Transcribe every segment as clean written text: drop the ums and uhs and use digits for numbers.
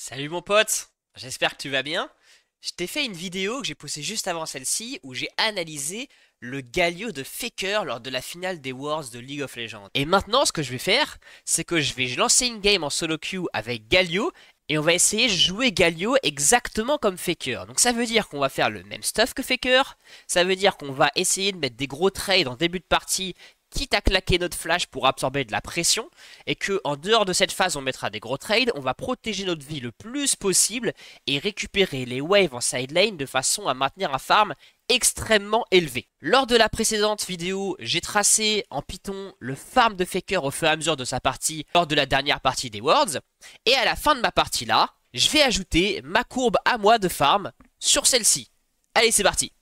Salut mon pote, j'espère que tu vas bien. Je t'ai fait une vidéo que j'ai postée juste avant celle-ci où j'ai analysé le Galio de Faker lors de la finale des Worlds de League of Legends. Et maintenant ce que je vais faire, c'est que je vais lancer une game en solo queue avec Galio et on va essayer de jouer Galio exactement comme Faker. Donc ça veut dire qu'on va faire le même stuff que Faker, ça veut dire qu'on va essayer de mettre des gros trades en début de partie quitte à claquer notre flash pour absorber de la pression, et que en dehors de cette phase on mettra des gros trades, on va protéger notre vie le plus possible et récupérer les waves en side lane de façon à maintenir un farm extrêmement élevé. Lors de la précédente vidéo, j'ai tracé en Python le farm de Faker au fur et à mesure de sa partie lors de la dernière partie des Worlds, et à la fin de ma partie là, je vais ajouter ma courbe à moi de farm sur celle-ci. Allez, c'est parti.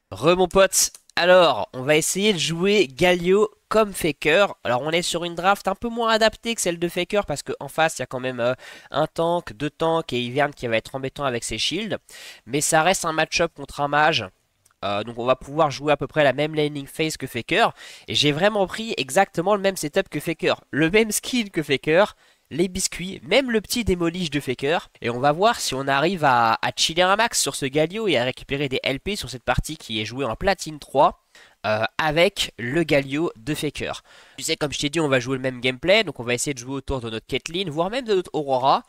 Mon pote, alors on va essayer de jouer Galio comme Faker. Alors on est sur une draft un peu moins adaptée que celle de Faker parce qu'en face il y a quand même un tank, deux tanks et Ivern qui va être embêtant avec ses shields. Mais ça reste un match-up contre un mage. Donc on va pouvoir jouer à peu près la même laning phase que Faker. Et j'ai vraiment pris exactement le même setup que Faker. Le même skill que Faker. Les biscuits, même le petit démolige de Faker. Et on va voir si on arrive à chiller un max sur ce Galio et à récupérer des LP sur cette partie qui est jouée en platine 3 avec le Galio de Faker. Tu sais, comme je t'ai dit, on va jouer le même gameplay. Donc on va essayer de jouer autour de notre Caitlyn, voire même de notre Aurora.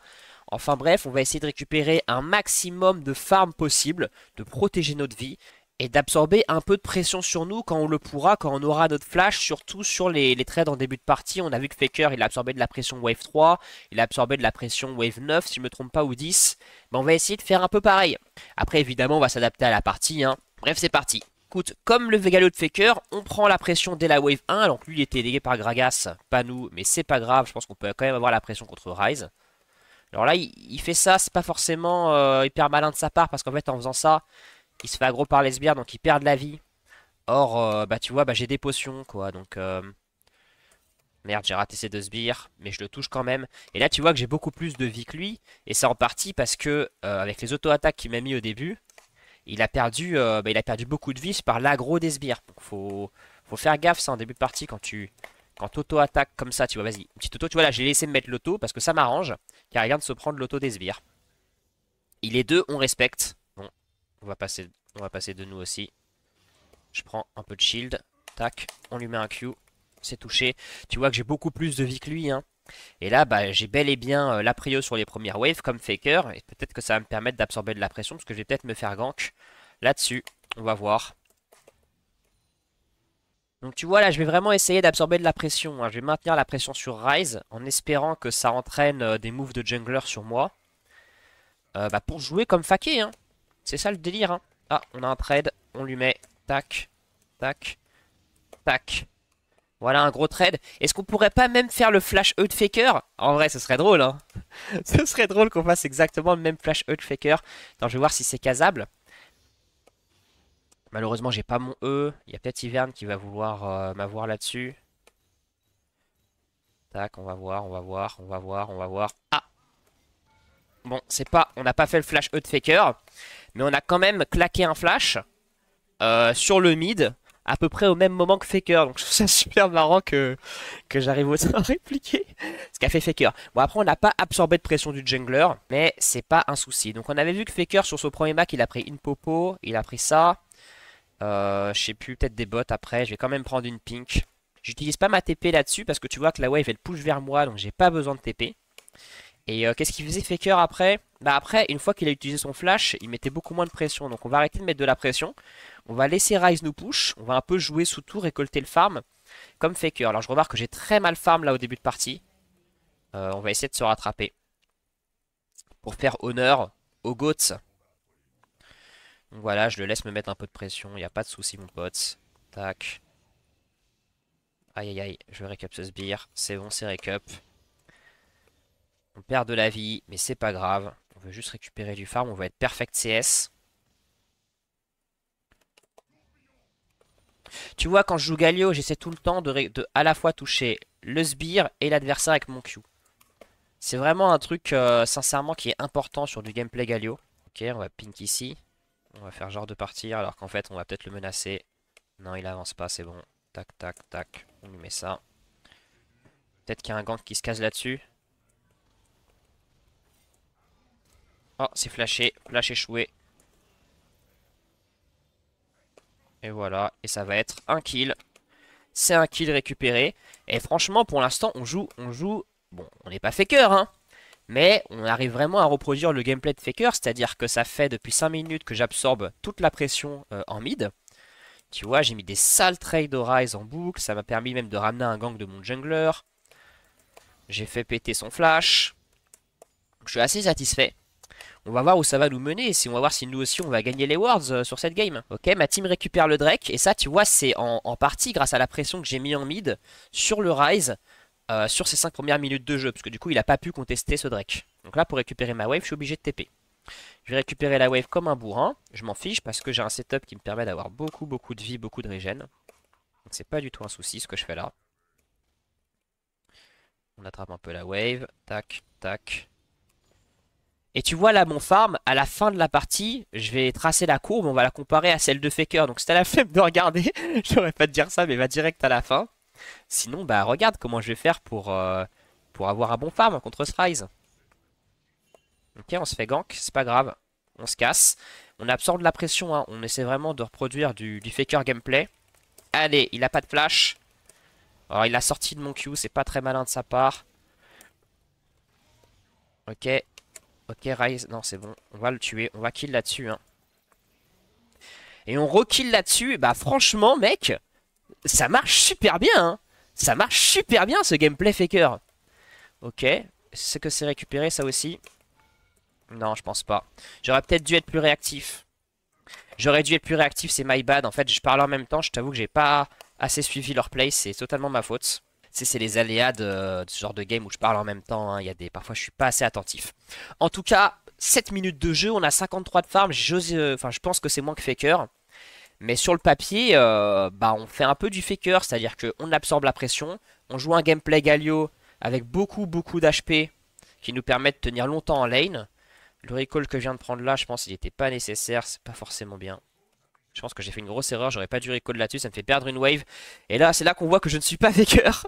Enfin bref, on va essayer de récupérer un maximum de farm possible, de protéger notre vie et d'absorber un peu de pression sur nous quand on le pourra, quand on aura notre flash, surtout sur les trades en début de partie. On a vu que Faker, il a absorbé de la pression Wave 3, il a absorbé de la pression Wave 9, si je ne me trompe pas, ou 10. Mais on va essayer de faire un peu pareil. Après, évidemment, on va s'adapter à la partie, hein. Bref, c'est parti. Écoute, comme le Vegalo de Faker, on prend la pression dès la Wave 1. Alors que lui, il était aidé par Gragas, pas nous, mais c'est pas grave. Je pense qu'on peut quand même avoir la pression contre Ryze. Alors là, il fait ça, c'est pas forcément hyper malin de sa part, parce qu'en fait, en faisant ça, il se fait aggro par les sbires, donc il perd de la vie. Or, bah tu vois, bah, j'ai des potions, quoi, donc... Merde, j'ai raté ces deux sbires, mais je le touche quand même. Et là, tu vois que j'ai beaucoup plus de vie que lui, et c'est en partie parce que, avec les auto-attaques qu'il m'a mis au début, il a perdu beaucoup de vie par l'aggro des sbires. Donc faut faire gaffe, ça, en début de partie, quand t'auto-attaques comme ça, tu vois, vas-y, petite auto, tu vois, là, j'ai laissé me mettre l'auto, parce que ça m'arrange, car il vient de se prendre l'auto des sbires. Il est deux, on respecte. Bon, on va passer de nous aussi. Je prends un peu de shield. Tac, on lui met un Q. C'est touché. Tu vois que j'ai beaucoup plus de vie que lui, hein. Et là, bah, j'ai bel et bien la prio sur les premières waves comme Faker. Et peut-être que ça va me permettre d'absorber de la pression parce que je vais peut-être me faire gank là-dessus. On va voir. Donc tu vois là, je vais vraiment essayer d'absorber de la pression, hein. Je vais maintenir la pression sur Ryze en espérant que ça entraîne des moves de jungler sur moi. Bah, pour jouer comme Faké, hein. C'est ça le délire, hein. Ah, on a un trade. On lui met tac, tac, tac. Voilà un gros trade. Est-ce qu'on pourrait pas même faire le flash E de Faker? En vrai, ce serait drôle, hein. Ce serait drôle qu'on fasse exactement le même flash E de Faker. Attends, je vais voir si c'est casable. Malheureusement, j'ai pas mon E. Il y a peut-être Ivern qui va vouloir m'avoir là-dessus. Tac, on va voir, on va voir, on va voir, on va voir. Ah! Bon, c'est pas, on n'a pas fait le flash E de Faker, mais on a quand même claqué un flash sur le mid à peu près au même moment que Faker. Donc je trouve ça super marrant que j'arrive aussi à répliquer ce qu'a fait Faker. Bon, après, on n'a pas absorbé de pression du jungler, mais c'est pas un souci. Donc on avait vu que Faker sur son premier map, il a pris une popo, il a pris ça. Je sais plus, peut-être des bots après. Je vais quand même prendre une pink. J'utilise pas ma TP là-dessus parce que tu vois que la wave elle push vers moi, donc j'ai pas besoin de TP. Et qu'est-ce qu'il faisait Faker après? Bah après, une fois qu'il a utilisé son flash, il mettait beaucoup moins de pression. Donc on va arrêter de mettre de la pression. On va laisser Ryze nous push. On va un peu jouer sous tour, récolter le farm. Comme Faker. Alors je remarque que j'ai très mal farm là au début de partie. On va essayer de se rattraper. Pour faire honneur aux GOATs. Donc voilà, je le laisse me mettre un peu de pression. Il n'y a pas de souci mon pote. Tac. Aïe aïe aïe, je vais récup ce sbire. C'est bon, c'est récup. On perd de la vie, mais c'est pas grave. On veut juste récupérer du farm. On va être perfect CS. Tu vois, quand je joue Galio, j'essaie tout le temps de à la fois toucher le sbire et l'adversaire avec mon Q. C'est vraiment un truc, sincèrement, qui est important sur du gameplay Galio. Ok, on va pink ici. On va faire genre de partir, alors qu'en fait, on va peut-être le menacer. Non, il avance pas, c'est bon. Tac, tac, tac. On lui met ça. Peut-être qu'il y a un gank qui se case là-dessus. Oh, c'est flashé. Flash échoué. Et voilà. Et ça va être un kill. C'est un kill récupéré. Et franchement, pour l'instant, on joue. Bon, on n'est pas faker, hein. Mais on arrive vraiment à reproduire le gameplay de faker. C'est-à-dire que ça fait depuis 5 minutes que j'absorbe toute la pression en mid. Tu vois, j'ai mis des sales trades au Ryze en boucle. Ça m'a permis même de ramener un gank de mon jungler. J'ai fait péter son flash. Je suis assez satisfait. On va voir où ça va nous mener. Et si on va voir si nous aussi on va gagner les Worlds sur cette game. Ok, ma team récupère le Drake. Et ça, tu vois, c'est en partie grâce à la pression que j'ai mis en mid sur le Ryze sur ces 5 premières minutes de jeu. Parce que du coup, il a pas pu contester ce Drake. Donc là, pour récupérer ma wave, je suis obligé de TP. Je vais récupérer la wave comme un bourrin. Je m'en fiche parce que j'ai un setup qui me permet d'avoir beaucoup de vie, beaucoup de régène. Donc c'est pas du tout un souci ce que je fais là. On attrape un peu la wave. Tac, tac. Et tu vois là mon farm, à la fin de la partie, je vais tracer la courbe, on va la comparer à celle de Faker. Donc si t'as la flemme de regarder, j'aurais pas de dire ça, mais va direct à la fin. Sinon, bah regarde comment je vais faire pour avoir un bon farm contre ce Ryze. Ok, on se fait gank, c'est pas grave. On se casse. On absorbe la pression, hein. On essaie vraiment de reproduire du Faker gameplay. Allez, il a pas de flash. Alors il a sorti de mon Q, c'est pas très malin de sa part. Ok, ok Ryze, non c'est bon, on va le tuer, on va kill là-dessus, hein. Et on rekill là-dessus, bah franchement mec, ça marche super bien, hein. Ça marche super bien ce gameplay Faker. Ok, c'est que c'est récupéré ça aussi? Non, je pense pas. J'aurais peut-être dû être plus réactif. J'aurais dû être plus réactif, c'est my bad. En fait, je parle en même temps, je t'avoue que j'ai pas assez suivi leur play, c'est totalement ma faute. C'est les aléas de ce genre de game où je parle en même temps, hein. Il y a parfois je suis pas assez attentif. En tout cas, 7 minutes de jeu, on a 53 de farm. Enfin, je pense que c'est moins que Faker. Mais sur le papier, bah, on fait un peu du Faker, c'est-à-dire qu'on absorbe la pression. On joue un gameplay Galio avec beaucoup d'HP qui nous permet de tenir longtemps en lane. Le recall que je viens de prendre là, je pense qu'il n'était pas nécessaire, c'est pas forcément bien. Je pense que j'ai fait une grosse erreur, j'aurais pas dû recall là-dessus, ça me fait perdre une wave. Et là, c'est là qu'on voit que je ne suis pas Faker.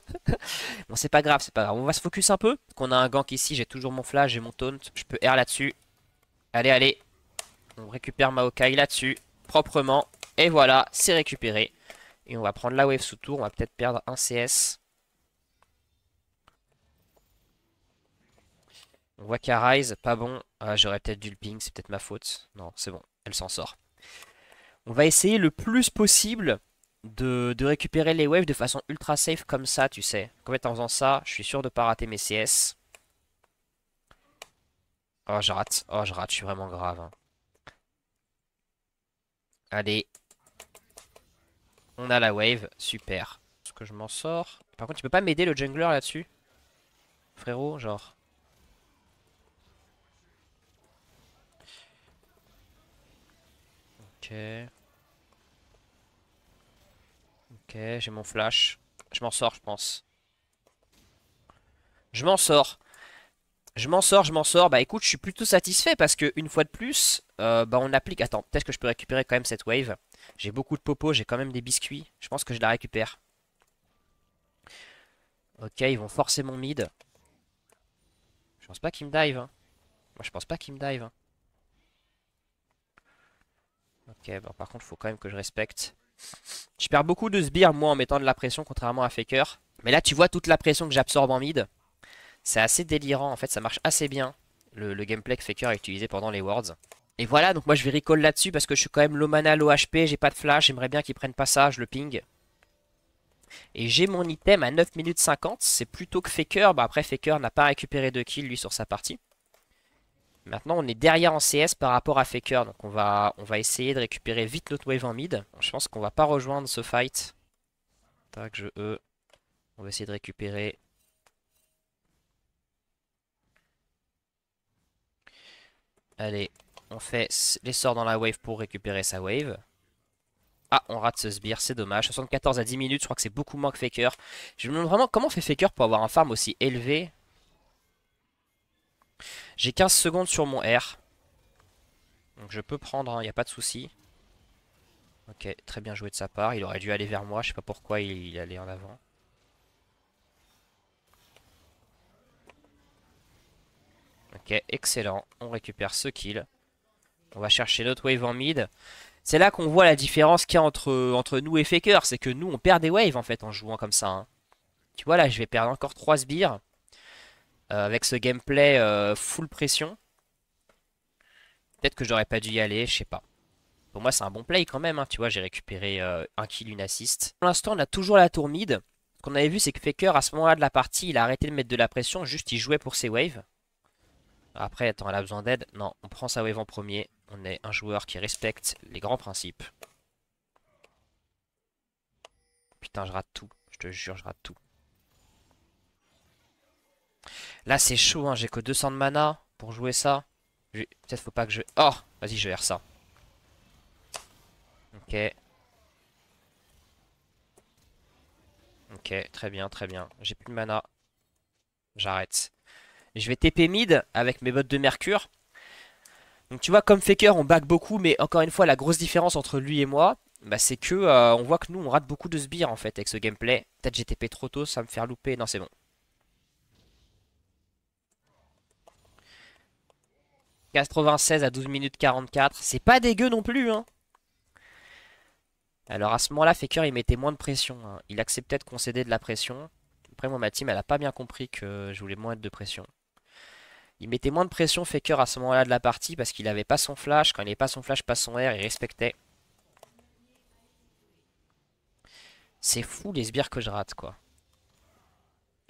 Bon, c'est pas grave, c'est pas grave. On va se focus un peu. Qu'on a un gank ici, j'ai toujours mon flash, j'ai mon taunt. Je peux R là-dessus. Allez, allez. On récupère Maokai là-dessus, proprement. Et voilà, c'est récupéré. Et on va prendre la wave sous tour, on va peut-être perdre un CS. On voit qu'Arise, pas bon. Ah, j'aurais peut-être dû le ping, c'est peut-être ma faute. Non, c'est bon, elle s'en sort. On va essayer le plus possible de récupérer les waves de façon ultra safe comme ça, tu sais. En fait, en faisant ça, je suis sûr de pas rater mes CS. Oh, je rate. Oh, je rate, je suis vraiment grave, hein. Allez. On a la wave, super. Est-ce que je m'en sors? Par contre, tu peux pas m'aider le jungler là-dessus? Frérot, genre. Ok. Ok, j'ai mon flash. Je m'en sors, je pense. Je m'en sors. Je m'en sors, je m'en sors. Bah écoute, je suis plutôt satisfait parce que une fois de plus, bah on applique. Attends, peut-être que je peux récupérer quand même cette wave. J'ai beaucoup de popo, j'ai quand même des biscuits. Je pense que je la récupère. Ok, ils vont forcer mon mid. Je pense pas qu'ils me dive, hein. Moi, je pense pas qu'ils me dive, hein. Ok, bah par contre, faut quand même que je respecte. Je perds beaucoup de sbires, moi, en mettant de la pression, contrairement à Faker. Mais là, tu vois toute la pression que j'absorbe en mid. C'est assez délirant, en fait, ça marche assez bien. Le gameplay que Faker a utilisé pendant les Worlds. Et voilà, donc moi je vais recall là-dessus parce que je suis quand même low mana, low HP, j'ai pas de flash, j'aimerais bien qu'ils prennent pas ça, je le ping. Et j'ai mon item à 9 minutes 50, c'est plutôt que Faker. Bah après Faker n'a pas récupéré de kill lui sur sa partie. Maintenant on est derrière en CS par rapport à Faker, donc on va essayer de récupérer vite notre wave en mid. Je pense qu'on va pas rejoindre ce fight. Tac, je E. On va essayer de récupérer. Allez, on fait les sorts dans la wave pour récupérer sa wave. Ah, on rate ce sbire, c'est dommage. 74 à 10 minutes, je crois que c'est beaucoup moins que Faker. Je me demande vraiment comment fait Faker pour avoir un farm aussi élevé. J'ai 15 secondes sur mon R. Donc je peux prendre, il n'y a pas de souci. Ok, très bien joué de sa part. Il aurait dû aller vers moi, je sais pas pourquoi il allait en avant. Ok, Ok, excellent. On récupère ce kill. On va chercher notre wave en mid. C'est là qu'on voit la différence qu'il y a entre nous et Faker. C'est que nous, on perd des waves en fait en jouant comme ça, hein. Tu vois, là, je vais perdre encore 3 sbires. Avec ce gameplay full pression. Peut-être que j'aurais pas dû y aller, je sais pas. Pour moi, c'est un bon play quand même, hein. Tu vois, j'ai récupéré un kill, une assist. Pour l'instant, on a toujours la tour mid. Ce qu'on avait vu, c'est que Faker, à ce moment-là de la partie, il a arrêté de mettre de la pression. Juste, il jouait pour ses waves. Après, attends, elle a besoin d'aide. Non, on prend sa wave en premier. On est un joueur qui respecte les grands principes. Putain, je rate tout. Je te jure, je rate tout. Là, c'est chaud, hein. J'ai que 200 de mana pour jouer ça. Peut-être faut pas que je... Oh! Vas-y, je vais faire ça. Ok. Ok, très bien, très bien. J'ai plus de mana. J'arrête. Je vais TP mid avec mes bottes de mercure. Donc tu vois, comme Faker, on back beaucoup, mais encore une fois, la grosse différence entre lui et moi, bah, c'est que on voit que nous, on rate beaucoup de sbires en fait avec ce gameplay. Peut-être j'ai TP trop tôt, ça va me faire louper. Non, c'est bon. 96 à 12 minutes 44. C'est pas dégueu non plus, hein. Alors à ce moment-là, Faker, il mettait moins de pression, hein. Il acceptait de concéder de la pression. Après, moi, ma team, elle a pas bien compris que je voulais moins être de pression. Il mettait moins de pression, Faker, à ce moment-là de la partie, parce qu'il avait pas son flash. Quand il n'avait pas son flash, pas son R, il respectait. C'est fou les sbires que je rate, quoi.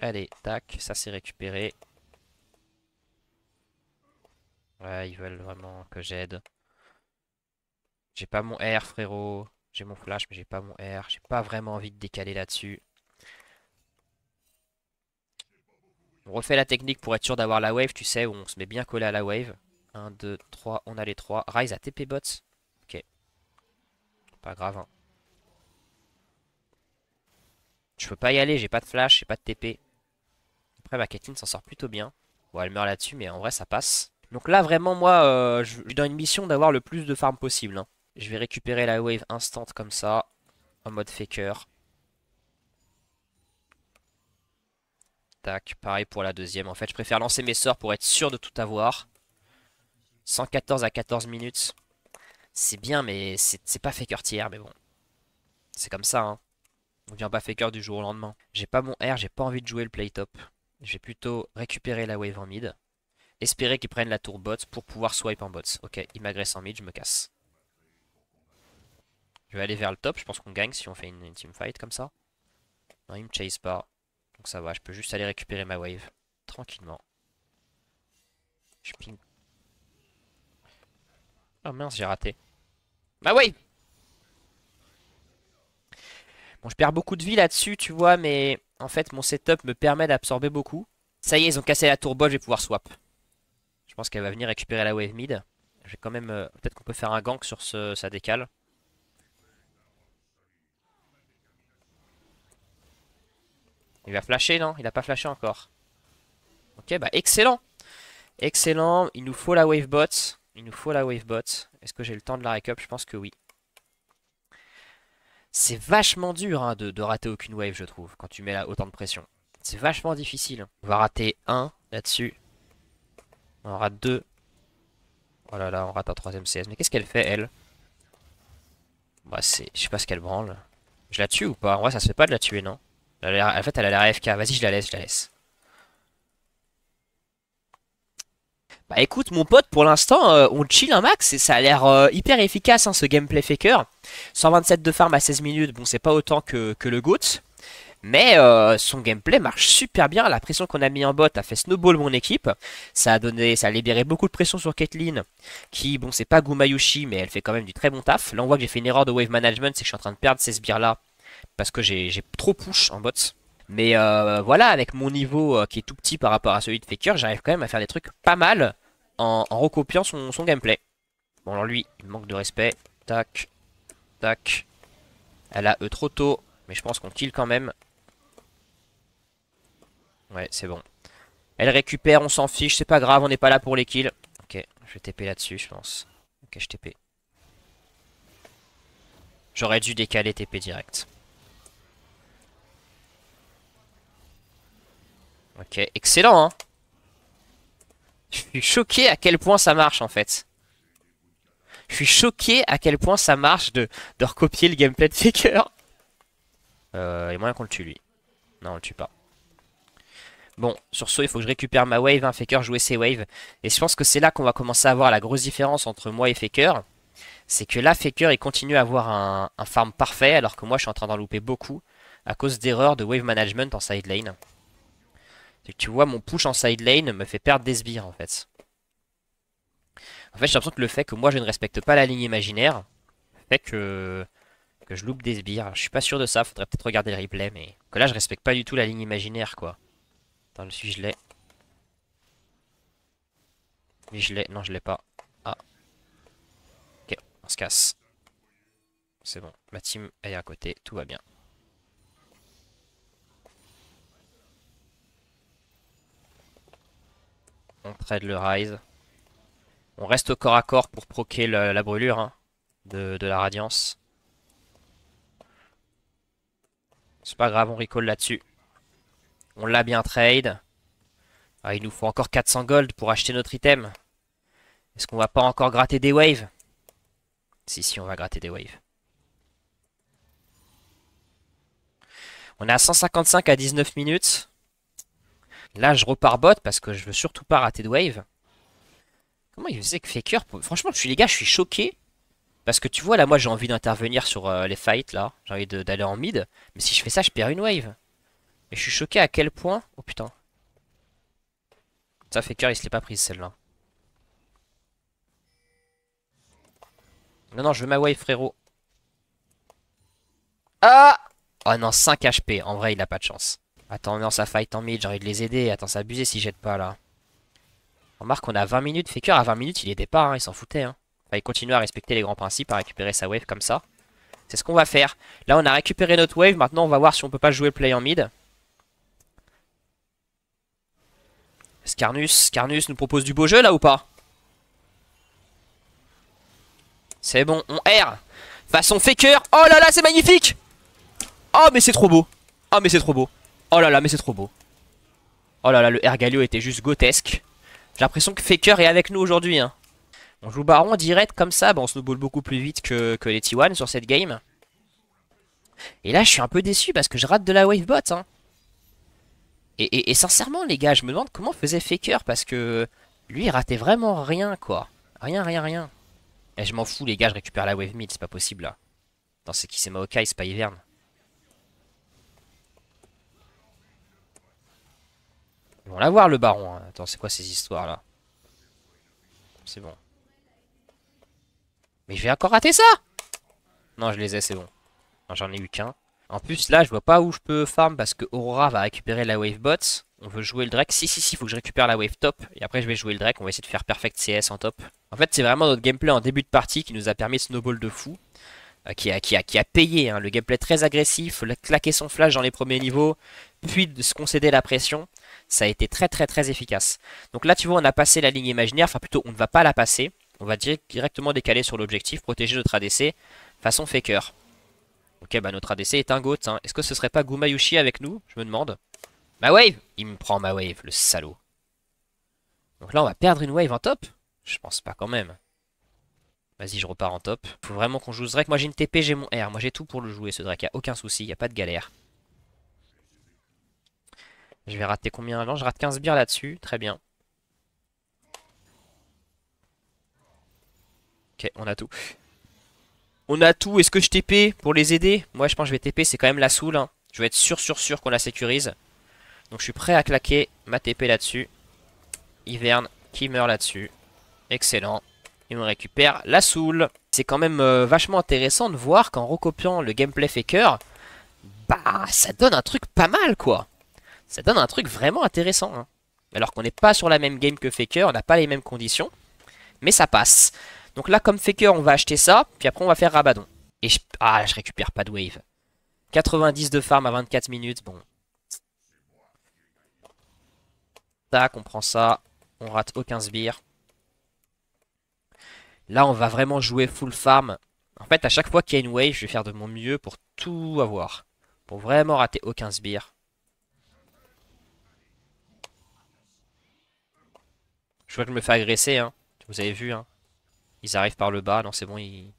Allez, tac, ça c'est récupéré. Ouais, ils veulent vraiment que j'aide. J'ai pas mon R, frérot. J'ai mon flash, mais j'ai pas mon R. J'ai pas vraiment envie de décaler là-dessus. On refait la technique pour être sûr d'avoir la wave, tu sais, où on se met bien collé à la wave. 1, 2, 3, on a les 3. Ryze a TP bots. Ok. Pas grave, hein. Je peux pas y aller, j'ai pas de flash, j'ai pas de TP. Après, ma Caitlyn s'en sort plutôt bien. Bon, elle meurt là-dessus, mais en vrai, ça passe. Donc là, vraiment, moi, je suis dans une mission d'avoir le plus de farm possible, hein. Je vais récupérer la wave instant comme ça, en mode faker. Tac, pareil pour la deuxième. En fait, je préfère lancer mes sorts pour être sûr de tout avoir. 114 à 14 minutes. C'est bien, mais c'est pas faker tiers, mais bon. C'est comme ça, hein. On devient pas faker du jour au lendemain. J'ai pas mon R, j'ai pas envie de jouer le play top. Je vais plutôt récupérer la wave en mid. Espérer qu'ils prennent la tour bot pour pouvoir swipe en bot. Ok, il m'agresse en mid, je me casse. Je vais aller vers le top, je pense qu'on gagne si on fait une teamfight comme ça. Non, il me chase pas. Donc ça va, je peux juste aller récupérer ma wave. Tranquillement. Je ping. Oh mince, j'ai raté. Ma wave! Bon, je perds beaucoup de vie là-dessus, tu vois, mais en fait, mon setup me permet d'absorber beaucoup. Ça y est, ils ont cassé la tour bot, je vais pouvoir swap. Je pense qu'elle va venir récupérer la wave mid. Je vais quand même... peut-être qu'on peut faire un gank sur sa décale. Il va flasher, non? Il a pas flashé encore. Ok, bah excellent. Excellent. Il nous faut la wave bot. Il nous faut la wave bot. Est-ce que j'ai le temps de la récup? Je pense que oui. C'est vachement dur, hein, de rater aucune wave, je trouve, quand tu mets là autant de pression. C'est vachement difficile. On va rater un là-dessus. On rate deux. Oh là là, on rate un troisième CS. Mais qu'est-ce qu'elle fait, elle? Bah, c'est... Je sais pas ce qu'elle branle. Je la tue ou pas? En vrai, ça se fait pas de la tuer, non? En fait, elle a l'air AFK. Vas-y, je la laisse, je la laisse. Bah écoute, mon pote, pour l'instant, on chill un max et ça a l'air hyper efficace, hein, ce gameplay faker. 127 de farm à 16 minutes, bon, c'est pas autant que le GOAT. Mais son gameplay marche super bien. La pression qu'on a mis en bot a fait snowball mon équipe. Ça a libéré beaucoup de pression sur Caitlyn. Qui, bon, c'est pas Gumayushi, mais elle fait quand même du très bon taf. Là, on voit que j'ai fait une erreur de wave management. C'est que je suis en train de perdre ces sbires là. Parce que j'ai trop push en bot. Mais voilà, avec mon niveau qui est tout petit par rapport à celui de Faker, j'arrive quand même à faire des trucs pas mal en recopiant son gameplay. Bon, alors lui, il manque de respect. Tac, tac. Elle a E trop tôt, mais je pense qu'on kill quand même. Ouais, c'est bon. Elle récupère, on s'en fiche, c'est pas grave, on n'est pas là pour les kills. Ok, je vais TP là-dessus, je pense. Ok, je TP. J'aurais dû décaler TP direct. Ok, excellent, hein. Je suis choqué à quel point ça marche en fait. Je suis choqué à quel point ça marche de recopier le gameplay de Faker. Il y a moyen qu'on le tue lui. Non, on le tue pas. Bon, sur ce, il faut que je récupère ma wave. Hein. Faker jouait ses waves. Et je pense que c'est là qu'on va commencer à voir la grosse différence entre moi et Faker. C'est que là, Faker, il continue à avoir un farm parfait, alors que moi, je suis en train d'en louper beaucoup à cause d'erreurs de wave management en side lane. C'est que tu vois, mon push en side lane me fait perdre des sbires, en fait. En fait, j'ai l'impression que le fait que moi, je ne respecte pas la ligne imaginaire fait que je loupe des sbires. Je suis pas sûr de ça, faudrait peut-être regarder le replay, mais que là, je respecte pas du tout la ligne imaginaire, quoi. Attends, le suis-je l'ai? Oui, je l'ai. Non, je l'ai pas. Ah. Ok, on se casse. C'est bon. Ma team est à côté. Tout va bien. On trade le rise. On reste au corps à corps pour proquer la brûlure hein, de la radiance. C'est pas grave, on recall là-dessus. On l'a bien trade. Ah, il nous faut encore 400 gold pour acheter notre item. Est-ce qu'on va pas encore gratter des waves? Si, on va gratter des waves. On est à 155 à 19 minutes. Là, je repars bot parce que je veux surtout pas rater de wave. Comment il faisait que Faker... Franchement, les gars, je suis choqué. Parce que tu vois, là, moi, j'ai envie d'intervenir sur les fights, là. J'ai envie d'aller en mid. Mais si je fais ça, je perds une wave. Et je suis choqué à quel point... Oh, putain. Ça, Faker, il se l'est pas prise, celle-là. Non, je veux ma wave, frérot. Ah! Oh non, 5 HP. En vrai, il a pas de chance. Attends, non, ça fight en mid. J'ai envie de les aider. Attends, c'est abusé s'ils jettent pas, là. Remarque, on a 20 minutes. Faker, à 20 minutes, il aidait pas, hein. Il s'en foutait, hein. Enfin, il continue à respecter les grands principes, à récupérer sa wave comme ça. C'est ce qu'on va faire. Là, on a récupéré notre wave. Maintenant, on va voir si on peut pas jouer le play en mid. Scarnus nous propose du beau jeu, là, ou pas? C'est bon, on R. Façon Faker. Oh là là, c'est magnifique. Oh, mais c'est trop beau. Oh, mais c'est trop beau. Oh là là, mais c'est trop beau. Oh là là, le R Galio était juste grotesque. J'ai l'impression que Faker est avec nous aujourd'hui, hein. On joue Baron direct comme ça, on snowball beaucoup plus vite que les T1 sur cette game. Et là, je suis un peu déçu parce que je rate de la wave bot. Hein. Et sincèrement, les gars, je me demande comment faisait Faker parce que lui, il ratait vraiment rien, quoi. Rien. Et je m'en fous, les gars, je récupère la wave mid, c'est pas possible là. Non, c'est qui? C'est Maokai, c'est pas Ivern. Ils vont l'avoir le baron. Hein. Attends, c'est quoi ces histoires là? C'est bon. Mais je vais encore rater ça! Non, je les ai, c'est bon. J'en ai eu qu'un. En plus, là, je vois pas où je peux farm parce que Aurora va récupérer la wave bot. On veut jouer le Drake. Si, faut que je récupère la wave top. Et après, je vais jouer le Drake. On va essayer de faire perfect CS en top. En fait, c'est vraiment notre gameplay en début de partie qui nous a permis de snowball de fou. Qui a payé. Hein. Le gameplay très agressif, claquer son flash dans les premiers niveaux, puis de se concéder la pression. Ça a été très efficace. Donc là, tu vois, on a passé la ligne imaginaire. Enfin, plutôt, on ne va pas la passer. On va directement décaler sur l'objectif, protéger notre ADC façon Faker. Ok, bah notre ADC est un GOAT. Hein. Est-ce que ce serait pas Gumayushi avec nous? Je me demande. Ma wave! Il me prend ma wave, le salaud. Donc là, on va perdre une wave en top? Je pense pas quand même. Vas-y, je repars en top. Faut vraiment qu'on joue ce Drake. Moi, j'ai une TP, j'ai mon R. Moi, j'ai tout pour le jouer, ce Drake. Y'a aucun souci, y a pas de galère. Je vais rater combien avant? Je rate 15 bières là-dessus. Très bien. Ok, on a tout. On a tout. Est-ce que je TP pour les aider? Moi, je pense que je vais TP. C'est quand même la soul. Hein. Je vais être sûr qu'on la sécurise. Donc, je suis prêt à claquer ma TP là-dessus. Ivern qui meurt là-dessus. Excellent. Et on récupère la soul. C'est quand même vachement intéressant de voir qu'en recopiant le gameplay Faker, bah, ça donne un truc pas mal, quoi. Ça donne un truc vraiment intéressant. Hein. Alors qu'on n'est pas sur la même game que Faker, on n'a pas les mêmes conditions. Mais ça passe. Donc là, comme Faker, on va acheter ça. Puis après, on va faire Rabadon. Et je récupère pas de wave. 90 de farm à 24 minutes. Bon. Tac, on prend ça. On rate aucun sbire. Là, on va vraiment jouer full farm. En fait, à chaque fois qu'il y a une wave, je vais faire de mon mieux pour tout avoir. Pour vraiment rater aucun sbire. Je vois que je me fais agresser, hein. Vous avez vu, hein. Ils arrivent par le bas. Non, c'est bon, ils...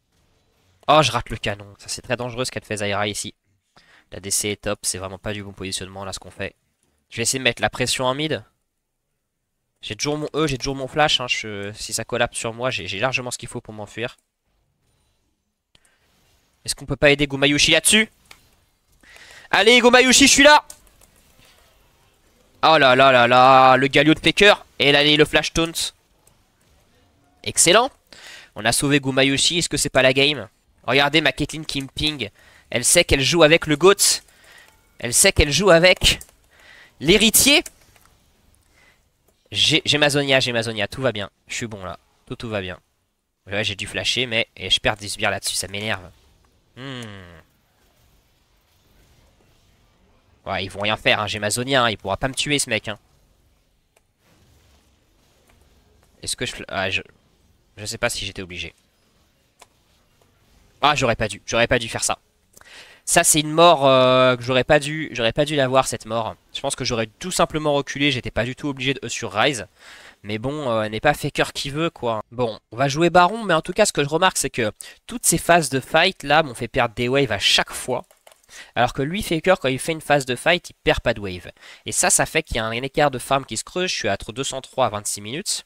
Oh, je rate le canon. Ça, c'est très dangereux ce qu'a fait Zyra ici. La DC est top. C'est vraiment pas du bon positionnement, là, ce qu'on fait. Je vais essayer de mettre la pression en mid. J'ai toujours mon E, j'ai toujours mon flash. Hein. Si ça collapse sur moi, j'ai largement ce qu'il faut pour m'enfuir. Est-ce qu'on peut pas aider Gumayushi là-dessus? Allez, Gumayushi, je suis là! Oh là là là là, le Galio de Faker. Et là, le flash taunt. Excellent. On a sauvé Gumayushi, est-ce que c'est pas la game? Regardez ma Caitlyn qui me ping. Elle sait qu'elle joue avec le GOAT. Elle sait qu'elle joue avec l'héritier. J'ai ma Zonia, tout va bien. Je suis bon là, tout va bien. Ouais, j'ai dû flasher, mais et je perds des sbires là-dessus, ça m'énerve. Ouais, ils vont rien faire, hein. J'ai ma Zonia, hein. Il pourra pas me tuer ce mec. Hein. Est-ce que je... Ah, je sais pas si j'étais obligé. Ah, j'aurais pas dû faire ça. Ça, c'est une mort que j'aurais pas dû l'avoir, cette mort. Je pense que j'aurais tout simplement reculé, j'étais pas du tout obligé de E sur Ryze. Mais bon, n'est pas Faker qui veut, quoi. Bon, on va jouer Baron, mais en tout cas, ce que je remarque, c'est que toutes ces phases de fight, là, m'ont fait perdre des waves à chaque fois. Alors que lui, Faker, quand il fait une phase de fight, il perd pas de wave. Et ça fait qu'il y a un écart de farm qui se creuse. Je suis à entre 203 à 26 minutes.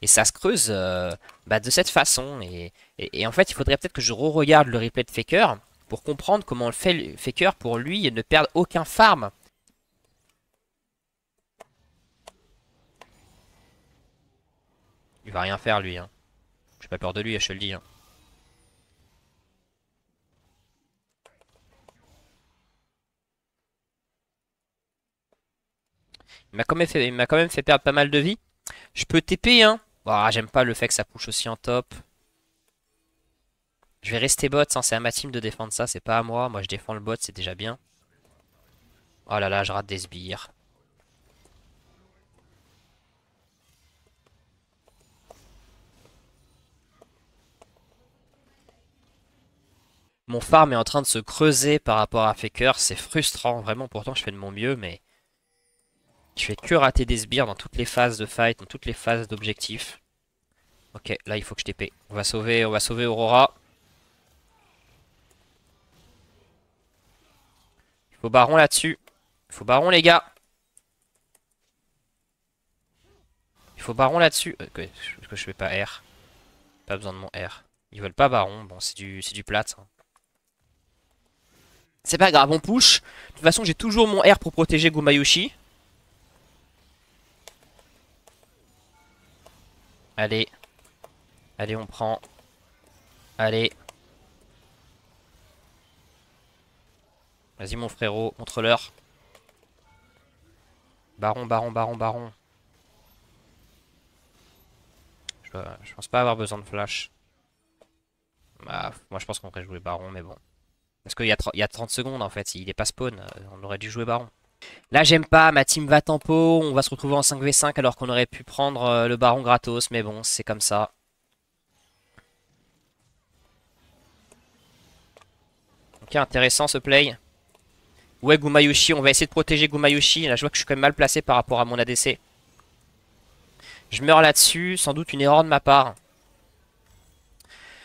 Et ça se creuse de cette façon. Et en fait, il faudrait peut-être que je re-regarde le replay de Faker pour comprendre comment le fait Faker pour lui ne perdre aucun farm. Il va rien faire lui. Hein. J'ai pas peur de lui, je te le dis. Hein. Il m'a quand même fait perdre pas mal de vie. Je peux TP, hein. Oh, j'aime pas le fait que ça push aussi en top. Je vais rester bot, hein. C'est à ma team de défendre ça, c'est pas à moi. Moi je défends le bot, c'est déjà bien. Oh là là, je rate des sbires. Mon farm est en train de se creuser par rapport à Faker, c'est frustrant, vraiment, pourtant je fais de mon mieux, mais... Je fais que rater des sbires dans toutes les phases de fight, dans toutes les phases d'objectifs. Ok, là il faut que je TP. On va sauver Aurora. Il faut Baron là-dessus. Il faut Baron les gars. Il faut Baron là-dessus. Que je fais pas R. Pas besoin de mon R. Ils veulent pas Baron, bon c'est du plate. Hein. C'est pas grave, on push. De toute façon j'ai toujours mon R pour protéger Gumayushi. Allez. Allez, on prend. Allez. Vas-y, mon frérot, montre-leur. Baron, baron, baron, baron. Je pense pas avoir besoin de flash. Bah, moi, je pense qu'on pourrait jouer baron, mais bon. Parce qu'il y a 30 secondes, en fait. Il est pas spawn. On aurait dû jouer baron. Là, j'aime pas. Ma team va tempo. On va se retrouver en 5v5 alors qu'on aurait pu prendre le baron gratos. Mais bon, c'est comme ça. Ok, intéressant ce play. Ouais, Gumayushi, on va essayer de protéger Gumayushi. Là, je vois que je suis quand même mal placé par rapport à mon ADC. Je meurs là-dessus, sans doute une erreur de ma part.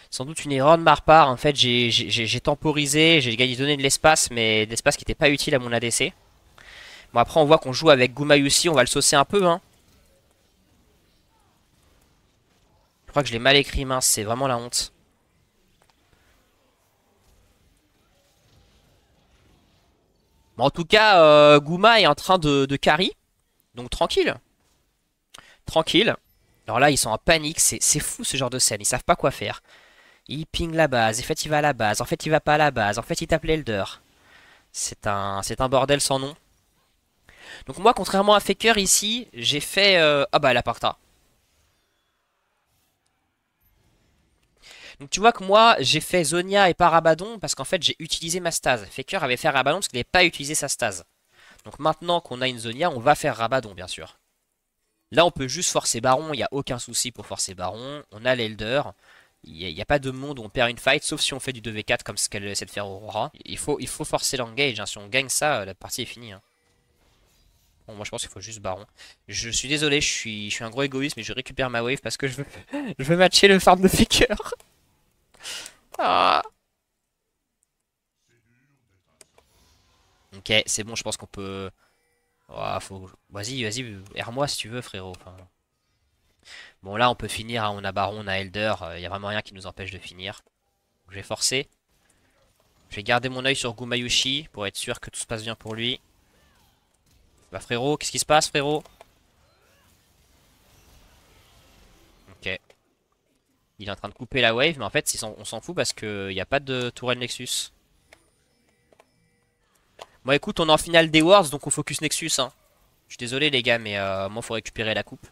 Sans doute une erreur de ma part. En fait, j'ai temporisé, j'ai donné de l'espace, mais de l'espace qui n'était pas utile à mon ADC. Bon, après, on voit qu'on joue avec Gumayushi, on va le saucer un peu, hein. Je crois que je l'ai mal écrit, mince, c'est vraiment la honte. Bon, en tout cas, Guma est en train de carry. Donc tranquille. Tranquille. Alors là, ils sont en panique. C'est fou ce genre de scène. Ils savent pas quoi faire. Il ping la base. En fait, il va à la base. En fait, il va pas à la base. En fait, il tape l'Elder. C'est un bordel sans nom. Donc moi, contrairement à Faker ici, j'ai fait... Ah bah, la Parta. Donc tu vois que moi, j'ai fait Zonia et pas Rabadon parce qu'en fait, j'ai utilisé ma stase. Faker avait fait Rabadon parce qu'il n'avait pas utilisé sa stase. Donc maintenant qu'on a une Zonia, on va faire Rabadon, bien sûr. Là, on peut juste forcer Baron, il n'y a aucun souci pour forcer Baron. On a l'Elder. Il n'y a pas de monde où on perd une fight, sauf si on fait du 2v4 comme ce qu'elle essaie de faire Aurora. Il faut forcer l'engage, hein. Si on gagne ça, la partie est finie. Hein. Bon, moi je pense qu'il faut juste baron. Je suis désolé, je suis un gros égoïste, mais je récupère ma wave parce que je veux, je veux matcher le farm de Faker. Ah. Ok, c'est bon, je pense qu'on peut... Oh, faut... Vas-y, vas-y, erre-moi si tu veux, frérot. Enfin... Bon, là, on peut finir, hein. On a baron, on a elder. Y a vraiment rien qui nous empêche de finir. Je vais forcer. Je vais garder mon œil sur Gumayushi pour être sûr que tout se passe bien pour lui. Bah frérot, qu'est-ce qui se passe frérot? Ok. Il est en train de couper la wave, mais en fait on s'en fout parce qu'il n'y a pas de tourelle Nexus. Bon écoute, on est en finale des Worlds, donc on focus Nexus. Hein. Je suis désolé les gars, mais moi faut récupérer la coupe.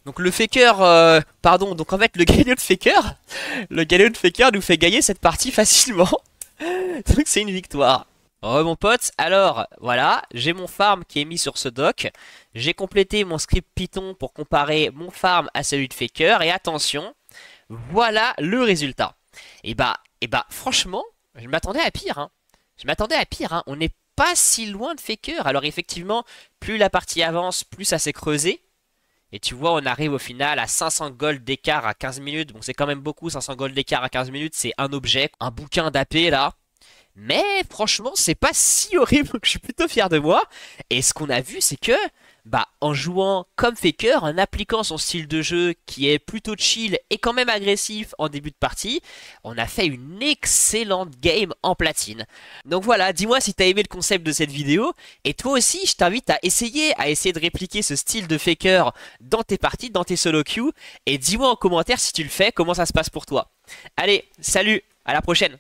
Donc le Faker, pardon, donc en fait le Galio de Faker, le Galio de Faker nous fait gagner cette partie facilement. Donc c'est une victoire. Oh mon pote, alors voilà, j'ai mon farm qui est mis sur ce doc. J'ai complété mon script Python pour comparer mon farm à celui de Faker. Et attention, voilà le résultat. Et bah franchement, je m'attendais à pire. Hein. Je m'attendais à pire. Hein. On n'est pas si loin de Faker. Alors effectivement, plus la partie avance, plus ça s'est creusé. Et tu vois, on arrive au final à 500 gold d'écart à 15 minutes. Bon, c'est quand même beaucoup, 500 gold d'écart à 15 minutes. C'est un objet, un bouquin d'AP là. Mais franchement, c'est pas si horrible que je suis plutôt fier de moi. Et ce qu'on a vu, c'est que, bah, en jouant comme Faker, en appliquant son style de jeu qui est plutôt chill et quand même agressif en début de partie, on a fait une excellente game en platine. Donc voilà, dis-moi si t'as aimé le concept de cette vidéo. Et toi aussi, je t'invite à essayer de répliquer ce style de Faker dans tes parties, dans tes solo queues. Et dis-moi en commentaire si tu le fais, comment ça se passe pour toi. Allez, salut, à la prochaine.